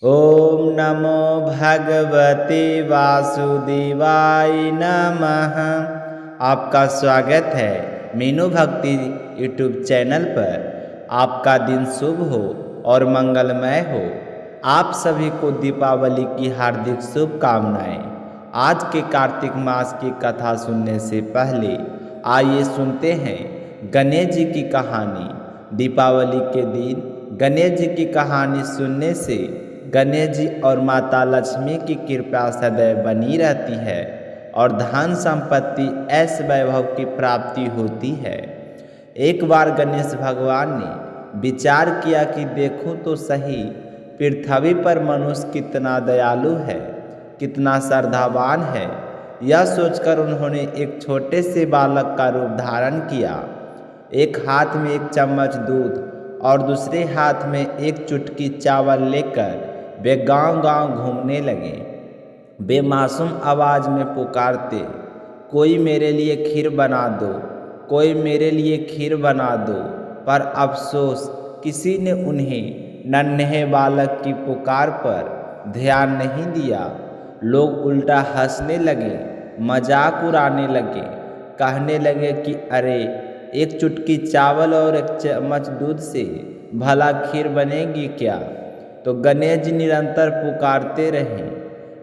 ओम नमो भगवते वासुदेवाय नमः। आपका स्वागत है मीनू भक्ति यूट्यूब चैनल पर। आपका दिन शुभ हो और मंगलमय हो। आप सभी को दीपावली की हार्दिक शुभकामनाएं। आज के कार्तिक मास की कथा सुनने से पहले आइए सुनते हैं गणेश जी की कहानी। दीपावली के दिन गणेश जी की कहानी सुनने से गणेश जी और माता लक्ष्मी की कृपा सदैव बनी रहती है और धन संपत्ति ऐश्वर्य वैभव की प्राप्ति होती है। एक बार गणेश भगवान ने विचार किया कि देखूं तो सही पृथ्वी पर मनुष्य कितना दयालु है, कितना श्रद्धावान है। यह सोचकर उन्होंने एक छोटे से बालक का रूप धारण किया। एक हाथ में एक चम्मच दूध और दूसरे हाथ में एक चुटकी चावल लेकर वे गांव-गांव घूमने लगे। वे मासूम आवाज में पुकारते, कोई मेरे लिए खीर बना दो, कोई मेरे लिए खीर बना दो। पर अफसोस किसी ने उन्हें नन्हे बालक की पुकार पर ध्यान नहीं दिया। लोग उल्टा हंसने लगे, मजाक उड़ाने लगे, कहने लगे कि अरे एक चुटकी चावल और एक चम्मच दूध से भला खीर बनेगी क्या। तो गणेश जी निरंतर पुकारते रहे,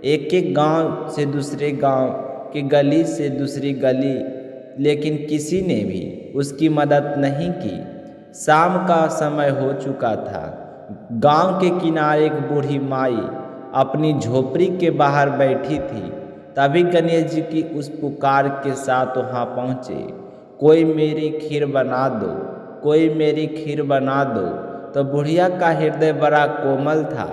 एक एक गांव से दूसरे गांव की गली से दूसरी गली, लेकिन किसी ने भी उसकी मदद नहीं की। शाम का समय हो चुका था। गांव के किनारे एक बूढ़ी माई अपनी झोपड़ी के बाहर बैठी थी। तभी गणेश जी की उस पुकार के साथ वहां पहुँचे, कोई मेरी खीर बना दो, कोई मेरी खीर बना दो। तो बुढ़िया का हृदय बड़ा कोमल था।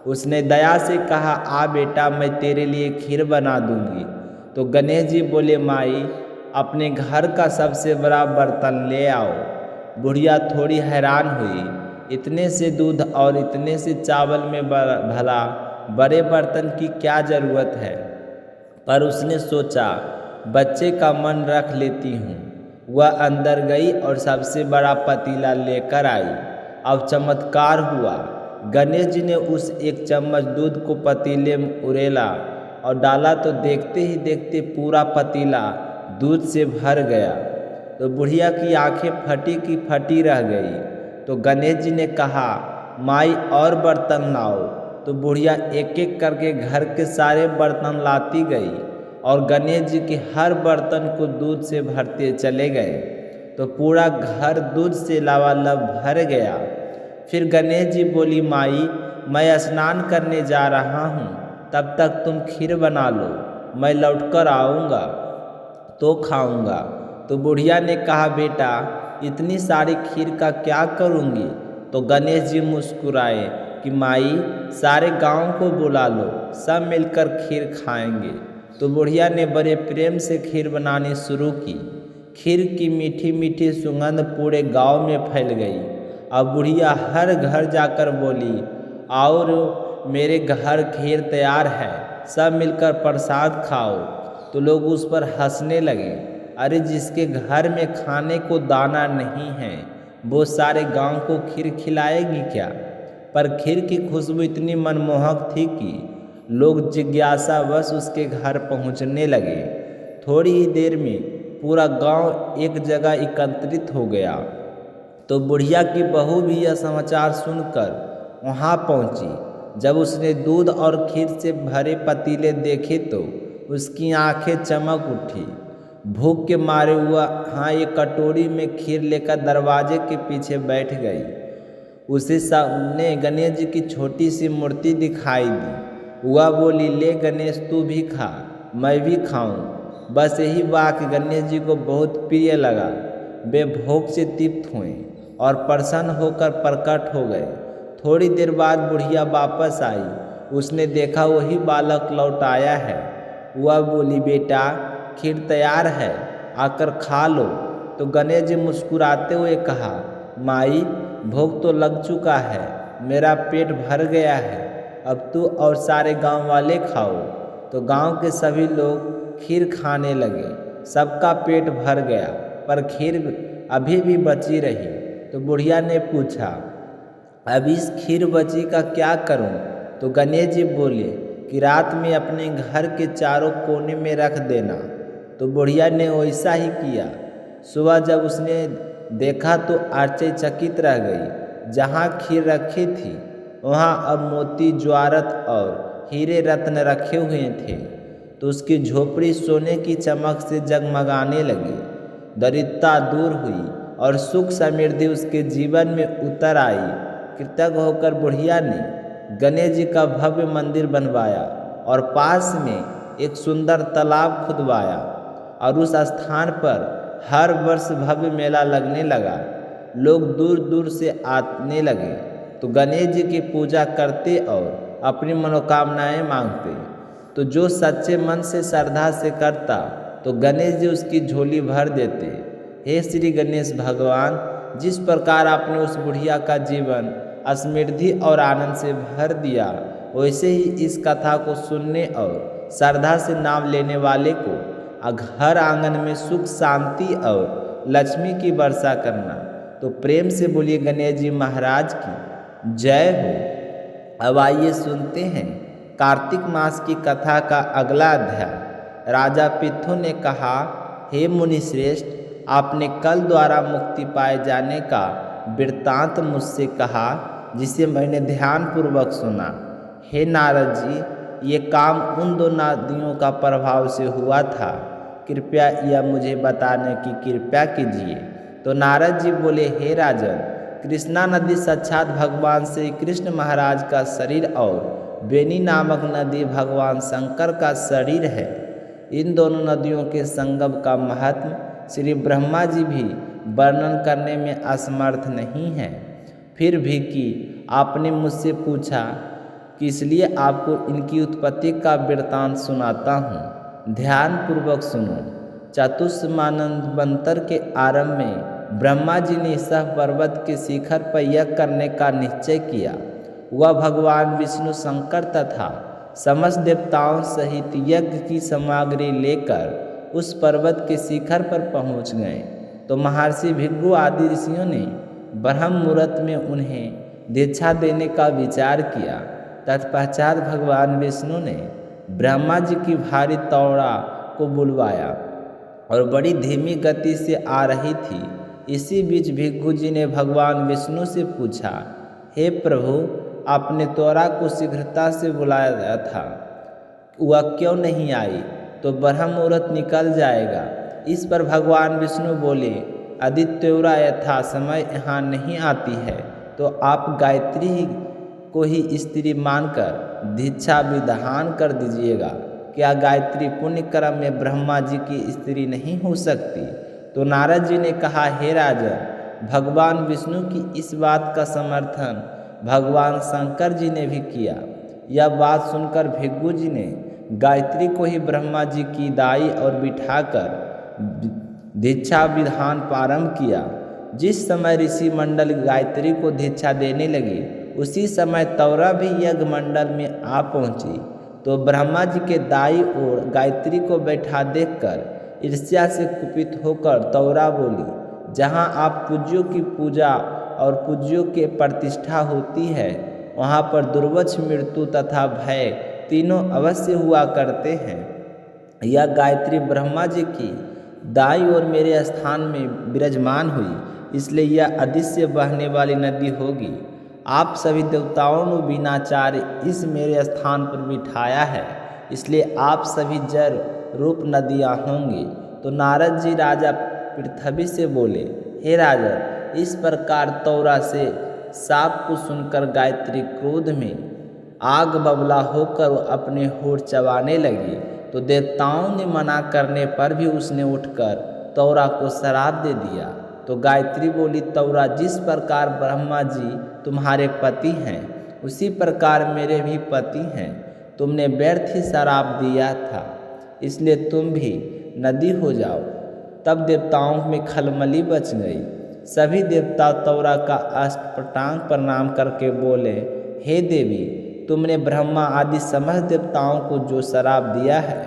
उसने दया से कहा, आ बेटा, मैं तेरे लिए खीर बना दूंगी। तो गणेश जी बोले, माई अपने घर का सबसे बड़ा बर्तन ले आओ। बुढ़िया थोड़ी हैरान हुई, इतने से दूध और इतने से चावल में भला बड़े बर्तन की क्या ज़रूरत है। पर उसने सोचा, बच्चे का मन रख लेती हूँ। वह अंदर गई और सबसे बड़ा पतीला लेकर आई। अब चमत्कार हुआ। गणेश जी ने उस एक चम्मच दूध को पतीले में उड़ेला और डाला तो देखते ही देखते पूरा पतीला दूध से भर गया। तो बुढ़िया की आंखें फटी की फटी रह गई। तो गणेश जी ने कहा, माई और बर्तन लाओ। तो बुढ़िया एक एक करके घर के सारे बर्तन लाती गई और गणेश जी के हर बर्तन को दूध से भरते चले गए। तो पूरा घर दूध से लबालब भर गया। फिर गणेश जी बोली, माई मैं स्नान करने जा रहा हूँ, तब तक तुम खीर बना लो, मैं लौटकर आऊँगा तो खाऊँगा। तो बुढ़िया ने कहा, बेटा इतनी सारी खीर का क्या करूँगी। तो गणेश जी मुस्कुराए कि माई सारे गांव को बुला लो, सब मिलकर खीर खाएंगे। तो बुढ़िया ने बड़े प्रेम से खीर बनानी शुरू की। खीर की मीठी मीठी सुगंध पूरे गांव में फैल गई। अब बुढ़िया हर घर जाकर बोली, आओ रो मेरे घर खीर तैयार है, सब मिलकर प्रसाद खाओ। तो लोग उस पर हंसने लगे, अरे जिसके घर में खाने को दाना नहीं है वो सारे गांव को खीर खिलाएगी क्या। पर खीर की खुशबू इतनी मनमोहक थी कि लोग जिज्ञासावश उसके घर पहुंचने लगे। थोड़ी ही देर में पूरा गांव एक जगह एकत्रित हो गया। तो बुढ़िया की बहू भी यह समाचार सुनकर वहां पहुंची। जब उसने दूध और खीर से भरे पतीले देखे तो उसकी आंखें चमक उठी। भूख के मारे हुआ एक कटोरी में खीर लेकर दरवाजे के पीछे बैठ गई। उसे सामने गणेश जी की छोटी सी मूर्ति दिखाई दी। वह बोली, ले गणेश तू भी खा, मैं भी खाऊं। बस यही वाक्य गणेश जी को बहुत प्रिय लगा। वे भोग से तृप्त हुए और प्रसन्न होकर प्रकट हो गए। थोड़ी देर बाद बुढ़िया वापस आई। उसने देखा वही बालक लौट आया है। वह बोली, बेटा खीर तैयार है, आकर खा लो। तो गणेश जी मुस्कुराते हुए कहा, माई भोग तो लग चुका है, मेरा पेट भर गया है, अब तू और सारे गांव वाले खाओ। तो गांव के सभी लोग खीर खाने लगे। सबका पेट भर गया, पर खीर अभी भी बची रही। तो बुढ़िया ने पूछा, अब इस खीर बची का क्या करूं। तो गणेश जी बोले कि रात में अपने घर के चारों कोने में रख देना। तो बुढ़िया ने वैसा ही किया। सुबह जब उसने देखा तो आश्चर्यचकित रह गई। जहाँ खीर रखी थी वहाँ अब मोती ज्वारत और हीरे रत्न रखे हुए थे। तो उसकी झोपड़ी सोने की चमक से जगमगाने लगी। दरिद्रता दूर हुई और सुख समृद्धि उसके जीवन में उतर आई। कृतज्ञ होकर बुढ़िया ने गणेश जी का भव्य मंदिर बनवाया और पास में एक सुंदर तालाब खुदवाया और उस स्थान पर हर वर्ष भव्य मेला लगने लगा। लोग दूर दूर से आने लगे तो गणेश जी की पूजा करते और अपनी मनोकामनाएं मांगते। तो जो सच्चे मन से श्रद्धा से करता तो गणेश जी उसकी झोली भर देते। हे श्री गणेश भगवान, जिस प्रकार आपने उस बुढ़िया का जीवन समृद्धि और आनंद से भर दिया, वैसे ही इस कथा को सुनने और श्रद्धा से नाम लेने वाले को घर आंगन में सुख शांति और लक्ष्मी की वर्षा करना। तो प्रेम से बोलिए गणेश जी महाराज की जय हो। अब आइए सुनते हैं कार्तिक मास की कथा का अगला अध्याय। राजा पृथु ने कहा, हे मुनि श्रेष्ठ, आपने कल द्वारा मुक्ति पाए जाने का वृत्तांत मुझसे कहा, जिसे मैंने ध्यानपूर्वक सुना। हे नारद जी, ये काम उन दो नदियों का प्रभाव से हुआ था। कृपया यह मुझे बताने की कृपा कीजिए। तो नारद जी बोले, हे राजन, कृष्णा नदी साक्षात भगवान श्री कृष्ण महाराज का शरीर और बेनी नामक नदी भगवान शंकर का शरीर है। इन दोनों नदियों के संगम का महत्व श्री ब्रह्मा जी भी वर्णन करने में असमर्थ नहीं है। फिर भी कि आपने मुझसे पूछा कि इसलिए आपको इनकी उत्पत्ति का वृत्तांत सुनाता हूँ। ध्यानपूर्वक सुनो। चतुष्मानंतर के आरंभ में ब्रह्मा जी ने सह पर्वत के शिखर पर यज्ञ करने का निश्चय किया। वह भगवान विष्णु शंकर तथा समस्त देवताओं सहित यज्ञ की सामग्री लेकर उस पर्वत के शिखर पर पहुँच गए। तो महर्षि भृगु आदि ऋषियों ने ब्रह्म मुहूर्त में उन्हें दीक्षा देने का विचार किया। तत्पश्चात भगवान विष्णु ने ब्रह्मा जी की भारी तौड़ा को बुलवाया और बड़ी धीमी गति से आ रही थी। इसी बीच भृगु जी ने भगवान विष्णु से पूछा, हे प्रभु, आपने तौरा को शीघ्रता से बुलाया था, वह क्यों नहीं आई? तो ब्रह्म मुहूर्त निकल जाएगा। इस पर भगवान विष्णु बोले, आदित्योरा यथा समय यहाँ नहीं आती है, तो आप गायत्री को ही स्त्री मानकर दीक्षा विधान कर दीजिएगा। क्या गायत्री पुण्य कर्म में ब्रह्मा जी की स्त्री नहीं हो सकती? तो नारद जी ने कहा, हे राजन, भगवान विष्णु की इस बात का समर्थन भगवान शंकर जी ने भी किया। यह बात सुनकर भृगु जी ने गायत्री को ही ब्रह्मा जी की दाई और बिठाकर दीक्षा विधान प्रारंभ किया। जिस समय ऋषि मंडल गायत्री को दीक्षा देने लगे, उसी समय तौरा भी यज्ञ मंडल में आ पहुंची। तो ब्रह्मा जी के दाई ओर गायत्री को बैठा देखकर ईर्ष्या से कुपित होकर तौरा बोली, जहाँ आप पूज्यों की पूजा और पूज्यों के प्रतिष्ठा होती है, वहाँ पर दुर्वक्ष मृत्यु तथा भय तीनों अवश्य हुआ करते हैं। यह गायत्री ब्रह्मा जी की दाई ओर मेरे स्थान में विराजमान हुई, इसलिए यह अदृश्य बहने वाली नदी होगी। आप सभी देवताओं ने बिनाचार्य इस मेरे स्थान पर बिठाया है, इसलिए आप सभी जल रूप नदियाँ होंगी। तो नारद जी राजा पृथ्वी से बोले, हे राजा, इस प्रकार तौरा से साप को सुनकर गायत्री क्रोध में आग बबला होकर अपने होठ चबाने लगी। तो देवताओं ने मना करने पर भी उसने उठकर तौरा को श्राप दे दिया। तो गायत्री बोली, तौरा, जिस प्रकार ब्रह्मा जी तुम्हारे पति हैं, उसी प्रकार मेरे भी पति हैं। तुमने व्यर्थ ही श्राप दिया था, इसलिए तुम भी नदी हो जाओ। तब देवताओं में खलबली बच गई। सभी देवता तौरा का अष्टपटांग प्रणाम करके बोले, हे देवी, तुमने ब्रह्मा आदि समस्त देवताओं को जो श्राप दिया है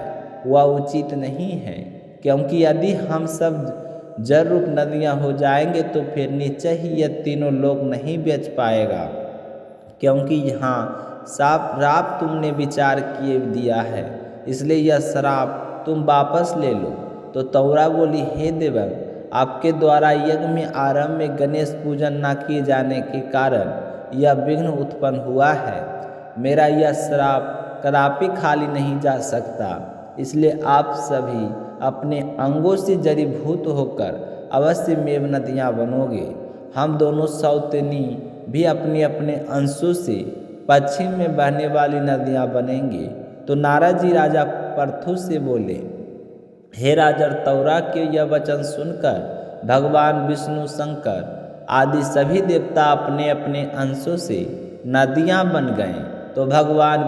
वह उचित नहीं है, क्योंकि यदि हम सब जल रूप नदियाँ हो जाएंगे तो फिर निश्चय ही यह तीनों लोक नहीं बच पाएगा, क्योंकि यहाँ श्राप तुमने विचार किए दिया है, इसलिए यह श्राप तुम वापस ले लो। तो तौरा बोली, हे देवक, आपके द्वारा यज्ञ में आरंभ में गणेश पूजन न किए जाने के कारण यह विघ्न उत्पन्न हुआ है। मेरा यह श्राप कदापि खाली नहीं जा सकता, इसलिए आप सभी अपने अंगों से जड़ीभूत होकर अवश्य मेव नदियाँ बनोगे। हम दोनों सौतेनी भी अपने अपने अंशों से पश्चिम में बहने वाली नदियाँ बनेंगे। तो नारद जी राजा पृथु से बोले, हे राजा तौरा के यह वचन सुनकर भगवान विष्णु, शंकर आदि सभी देवता अपने अपने अंशों से नदियाँ बन गए। तो भगवान